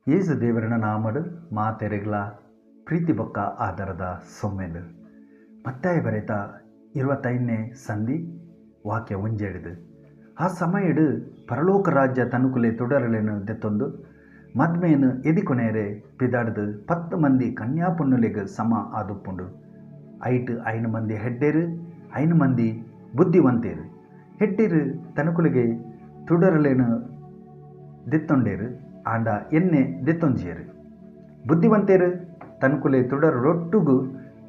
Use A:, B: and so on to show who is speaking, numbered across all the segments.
A: ಯೇಸು ದೇವರನ ನಾಮಡು ಮಾತೆರೆಗ್ಲ ಪ್ರೀತಿ ಬೊಕ್ಕ ಆಧಾರದ ಸೊಮ್ಮೆದು ಮತ್ತಾಯ ಬರೆತ 25ನೇ ಸಂಧಿ ವಾಕ್ಯ ಒಂಜೆಡ್ದು ಆ ಸಮಯಡು ಪರಲೋಕ ರಾಜ್ಯ ತನುಕುಲೆ ತುಡರಲೆನು ದೆತ್ತೊಂದು ಮದ್ಮೇನು ಎದಿಕೊನೇರೆ ಪಿದಾಡ್ದು 10 ಮಂದಿ ಕನ್ಯಾಪುಣ್ಣುಲೆಗ್ ಸಮ ಆದುಪ್ಪುಂಡು. ಐಟ್ 5 ಮಂದಿ ಹೆಡ್ಡೇರು 5 ಮಂದಿ ಬುದ್ಧಿವಂತೇರು. ಹೆಡ್ಡೇರು ತನುಕುಲೆಗೆ ತುಡರಲೆನು ದೆತ್ತೊಂಡೇರು ಆಂಡ ಎನ್ನೆ ದೆತ್ತೊಂಜಿಯರು. ಬುದ್ಧಿವಂತೇರು ತನುಕುಲೆ ತುಡರೊಟ್ಟುಗು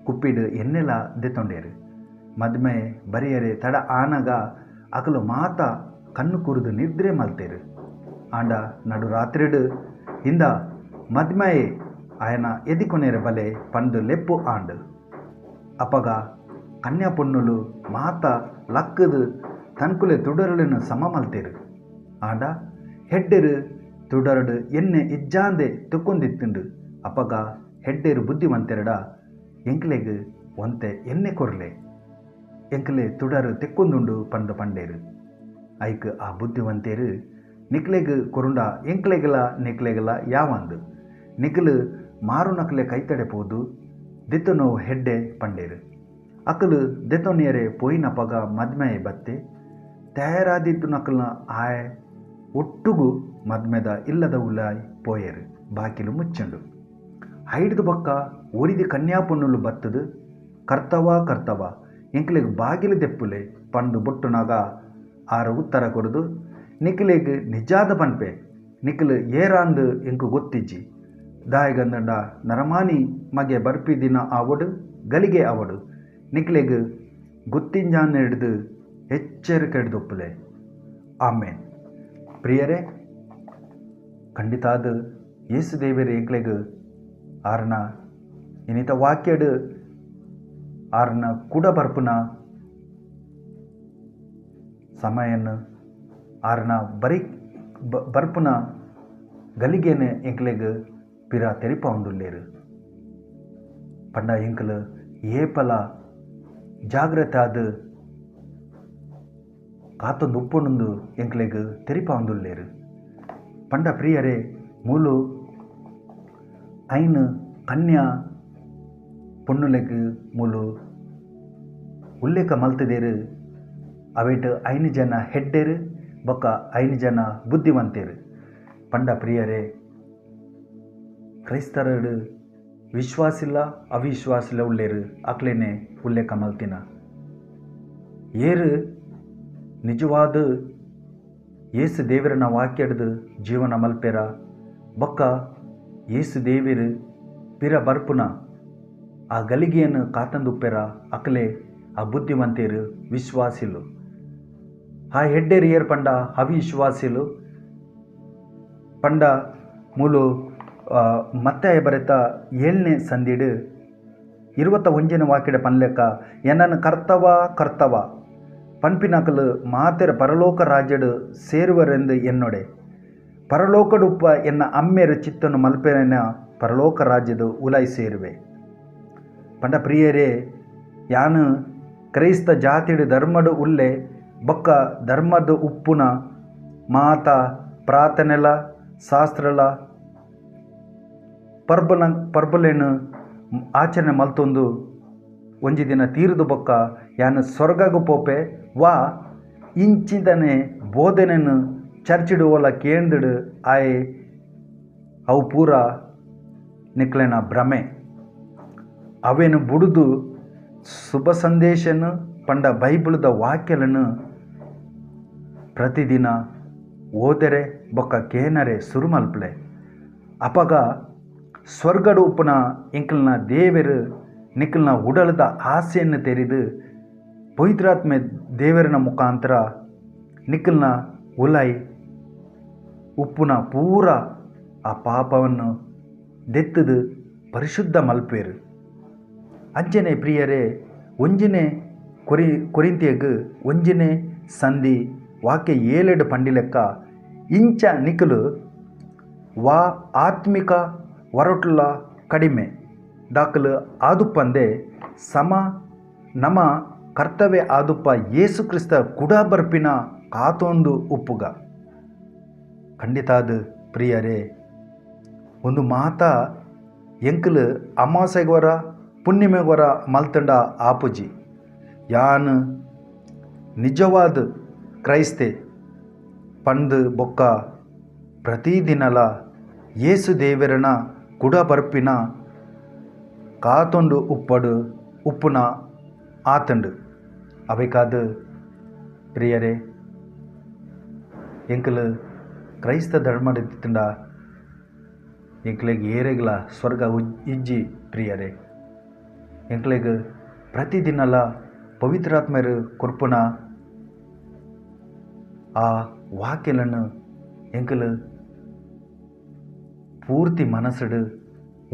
A: ಕುಪ್ಪಿಡು ಎನ್ನೆಲ ದೆತ್ತೊಂಡೇರು. ಮದ್ಮೆ ಬರಿಯರೆ ತಡ ಆನಗ ಅಕಲು ಮಾತ ಕಣ್ಣು ಕುರಿದು ನಿದ್ರೆ ಮಲ್ತೇರು. ಆಂಡ ನಡು ರಾತ್ರಿಡು ಹಿಂದ ಮದ್ಮೆಯೇ ಆಯನ ಎದಿಕೊನೇರ ಬಲೆ ಪಂಡು ಲೆಪ್ಪು ಆಂಡು ಅಪಗ ಕನ್ಯಾ ಪೊಣ್ಣುಲು ಮಾತ ಲಕ್ಕದು ತನ್ಕುಲೆ ತುಡರಳನ್ನು ಸಮ ಮಲ್ತೇರು. ಆಂಡ ಹೆಡ್ಡೇರು ತುಡರಡು ಎನ್ನೆ ಇಜ್ಜಾಂದೆ ತುಕ್ಕೊಂದಿತ್ತುಂಡು ಅಪಗ ಹೆಡ್ಡೇರು ಬುದ್ಧಿವಂತೆರಡ ಎಂಕ್ಲೆಗ್ ಒಂತೆ ಎನ್ನೆ ಕೊರ್ಲೆ ಎಂಕ್ಲೆ ತುಡರು ತೆಕ್ಕೊಂದುಂಡು ಪಂಡು ಪಂಡೇರು. ಐಕ್ ಆ ಬುದ್ಧಿವಂತೇರು ನಿಕ್ಲೆಗ್ ಕೊರುಂಡ ಎಂಕ್ಲೆಗಲ ನಿಕ್ಲೆಗಲ ಯಾವಂದು ನಿಕ್ಲು ಮಾರು ನಕ್ಲೆ ಕೈತಡೆ ಪೋದು ದೆತ್ತೊನೋ ಹೆಡ್ಡೆ ಪಂಡೇರು. ಅಕಲು ದೆತ್ತೊನಿಯರೆ ಪೋಯಿನ ಪಗ ಮದ್ಮೆಯೇ ಬತ್ತೆ ತಯಾರಾದಿದ್ದು ನಕಲ್ನ ಆಯ್ ಒಟ್ಟುಗು ಮದ್ಮೆದ ಇಲ್ಲದ ಉಲಾಯ್ ಪೋಯರು ಬಾಕಿಲು ಮುಚ್ಚಂಡು. ಹೈಡ್ದು ಬೊಕ್ಕ ಒರಿದಿ ಕನ್ಯಾಪುಣ್ಣುಲು ಬತ್ತದು ಕರ್ತವ ಎಂಕ್ಲೆಗ್ ಬಾಗಿಲು ದೆಪ್ಪುಲೆ ಪಂಡು ಬೊಟ್ಟುನಾಗ ಆರು ಉತ್ತರ ಕೊಡುದು ನಿಕ್ಲೆಗ್ ನಿಜಾದ ಪನ್ಪೆ ನಿಕ್ಲು ಏರಾಂದು ಎಂಕು ಗೊತ್ತಿಜ್ಜಿ ದಾಯಗಂದಂಡ ನರಮಾನಿ ಮಗೆ ಬರ್ಪಿದಿನ ಆವಡು ಗಲಿಗೆ ಅವಡು ನಿಕ್ಲೆಗ್ ಗೊತ್ತಿಂಜಾನ್ ಹಿಡ್ದು ಎಚ್ಚರಿಕೆ ಹಿಡ್ದೊಪ್ಪುಲೆ. ಆಮೇನ್. ಪ್ರಿಯರೇ, ಖಂಡಿತ ಅದು ಯೇಸು ದೇವರ ಎಂಕ್ಲೆಗ್ ಆರ್ನ ಇನ್ನಿತ ವಾಕ್ಯಡು ಆರ್ನ ಕೂಡ ಬರ್ಪುನ ಸಮಯನು ಆರ್ನ ಬರೀ ಬರ್ಪುನ ಗಲಿಗೇನೆ ಎಂಕ್ಲೆಗ್ ಪಿರ ತೆರಿಪ ಉಂಡುಲ್ಲೇರು ಪಂಡ ಎಂಕ್ಲು ಏಪಲ ಜಾಗ್ರತೆ ಆದ ಕಾತೊಂದು ಉಪ್ಪುಂಡು ಎಂಕ್ಲೆಗ್ ತೆರಿಪ ಉಂದುಲ್ಲೇರು ಪಂಡ ಪ್ರಿಯರೇ ಮೂಲು ಐನು ಕನ್ಯಾ ಪೊಣ್ಣುಲೆಗ್ ಮೂಲು ಉಲ್ಲೇಖ ಮಲ್ತದೇರು ಅವೇಟ್ 5 ಜನ ಹೆಡ್ಡೇರು ಬೊಕ್ಕ 5 ಜನ ಬುದ್ಧಿವಂತೇರು. ಪಂಡ ಪ್ರಿಯರೇ ಕ್ರೈಸ್ತರಡು ವಿಶ್ವಾಸಿಲ್ಲ ಅವಿಶ್ವಾಸಿಲ್ಲ ಉಳ್ಳೇರು ಅಕ್ಲೇನೆ ಉಲ್ಲೇಖ ಮಲ್ತಿನ ಏರು ನಿಜವಾದ ಯೇಸು ದೇವರನ ವಾಕ್ಯಡ್ದು ಜೀವನ ಮಲ್ಪೆರ ಬೊಕ್ಕ ಯೇಸು ದೇವರು ಪಿರ ಬರ್ಪುನ ಆ ಗಲಿಗೆಯನ್ನು ಕಾತಂದುಪ್ಪೆರ ಅಕಲೆ ಆ ಬುದ್ಧಿವಂತೇರು ವಿಶ್ವಾಸಿಲು ಆ ಹೆಡ್ಡೇರು ಏರ್ ಪಂಡ ಅವಿಶ್ವಾಸಿಲು ಪಂಡ ಮೂಲು ಮತ್ತೆ ಬರೆತ 7ನೇ ಸಂದಿಡು 21ನೇ ವಾಕ್ಯದ ಪನ್ಲೆಕ್ಕ ಎನ್ನನ್ನು ಕರ್ತವ ಪನ್ಪಿನಕಲು ಮಾತೆರ ಪರಲೋಕ ರಾಜ್ಯಡು ಸೇರುವರೆಂದು ಎನ್ನೊಡೆ ಪರಲೋಕಡುಪ್ಪ ಎನ್ನ ಅಮ್ಮೆರ ಚಿತ್ತನು ಮಲ್ಪೆನ ಪರಲೋಕ ರಾಜ್ಯದ ಉಲಾಯಿ ಸೇರುವೆ. ಪಂಡ ಪ್ರಿಯರೇ ಯಾನು ಕ್ರೈಸ್ತ ಜಾತಿಡು ಧರ್ಮಡು ಉಲ್ಲೆ ಬೊಕ್ಕ ಧರ್ಮದ ಉಪ್ಪುನ ಮಾತ ಪ್ರಾರ್ಥನೆಲ ಶಾಸ್ತ್ರಲ ಪರ್ಬಲೇನು ಆಚರಣೆ ಮಲ್ತೊಂದು ಒಂಜಿ ದಿನ ತೀರ್ದು ಬೊಕ್ಕ ಯಾನು ಸ್ವರ್ಗಗು ಪೋಪೆ ವಾ ಇಂಚಿದನೆ ಬೋಧನೆನು ಚರ್ಚಿಡು ಓಲ ಕೇಂದ್ರಡು ಆಯೆ ಅವು ಪೂರ ನಿಕ್ಲೆನ ಭ್ರಮೆ ಅವೇನು ಬುಡುದು ಶುಭ ಸಂದೇಶನು ಪಂಡ ಬೈಬಲ್ದ ವಾಕ್ಯలను ಪ್ರತಿದಿನ ಓದರೆ ಬೊಕ್ಕ ಕೇನರೆ ಸುರುಮಲ್ಪಲೆ ಅಪಗ ಸ್ವರ್ಗಡು ಉಪ್ಪುನ ಎಂಕಲ್ನ ದೇವರು ನಿಕ್ಕಲ್ನ ಉಡಲದ ಆಸೆಯನ್ನು ತೆರೆದು ಪವಿತ್ರಾತ್ಮೆ ದೇವರನ ಮುಖಾಂತರ ನಿಕ್ಕಲ್ನ ಉಲಾಯಿ ಉಪ್ಪುನ ಪೂರ ಆ ಪಾಪವನ್ನು ದೆತ್ತದು ಪರಿಶುದ್ಧ ಮಲ್ಪೇರು. ಅಂಚನೆ ಪ್ರಿಯರೇ ಒಂಜಿನೇ ಕೊರಿಂತಿಯಗ್ 1ನೇ ಸಂಧಿ ವಾಕ್ಯ 7 ಪಂಡಿಲೆಕ್ಕ ಇಂಚ ನಿಕ್ಕಲು ವಾ ಆತ್ಮಿಕ ಹೊರಟುಲ ಕಡಿಮೆ ದಾಖಲು ಆದುಪ್ಪಂದೆ ಸಮ ನಮ ಕರ್ತವ್ಯ ಆದುಪ್ಪ ಯೇಸು ಕ್ರಿಸ್ತ ಕುಡ ಬರ್ಪಿನ ಕಾತೊಂದು ಉಪ್ಪುಗ ಖಂಡಿತ ಅದು ಪ್ರಿಯರೇ ಒಂದು ಮಾತ ಎಂಕಲ್ ಅಮಾಸೆಗೊರ ಪುಣ್ಯಮೆಗೊರ ಮಲ್ತಂಡ ಆಪುಜಿ ಯಾನ್ ನಿಜವಾದ ಕ್ರೈಸ್ತೆ ಪಂದು ಬೊಕ್ಕ ಪ್ರತಿದಿನಲ ಯೇಸು ದೇವರನ ಕುಡ ಬರ್ಪಿನ ಕಾತೊಂಡು ಉಪ್ಪುನ ಆತಂಡು ಅಬೇಕಾದ ಪ್ರಿಯರೇ ಎಂಕಲ್ ಕ್ರೈಸ್ತ ಧರ್ಮದ ಎಂಕ್ಲೆಗ್ ಏರೆಗ್ಲ ಸ್ವರ್ಗ ಇಜ್ಜಿ ಪ್ರಿಯರೇ ಎಂಕ್ಲೆಗ್ ಪ್ರತಿದಿನಲ ಪವಿತ್ರಾತ್ಮರು ಕೊರ್ಪುನ ಆ ವಾಕ್ಯలను ಎಂಕಲ್ ಪೂರ್ತಿ ಮನಸ್ಸಡು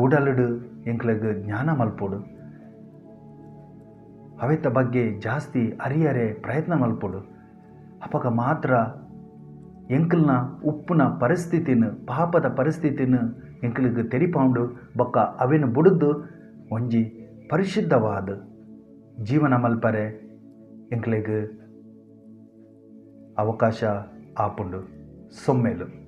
A: ಉಡಲಡು ಎಂಕ್ಲೆಗ್ ಜ್ಞಾನ ಮಲ್ಪೋಡು ಅವೆತ್ತ ಬಗ್ಗೆ ಜಾಸ್ತಿ ಅರಿಯರೆ ಪ್ರಯತ್ನ ಮಲ್ಪೋಡು ಅಪಗ ಮಾತ್ರ ಎಂಕಲ್ನ ಉಪ್ಪುನ ಪರಿಸ್ಥಿತಿನ ಪಾಪದ ಪರಿಸ್ಥಿತಿನ ಎಂಕಲಿಗೆ ತೆರಿಪಾಂಡು ಬೊಕ್ಕ ಅವೆನು ಬುಡುದು ಒಂಜಿ ಪರಿಶುದ್ಧವಾದ ಜೀವನ ಮಲ್ಪರೆ ಎಂಕ್ಲೆಗ್ ಅವಕಾಶ ಆಪುಂಡು ಸೊಮ್ಮೆಲು.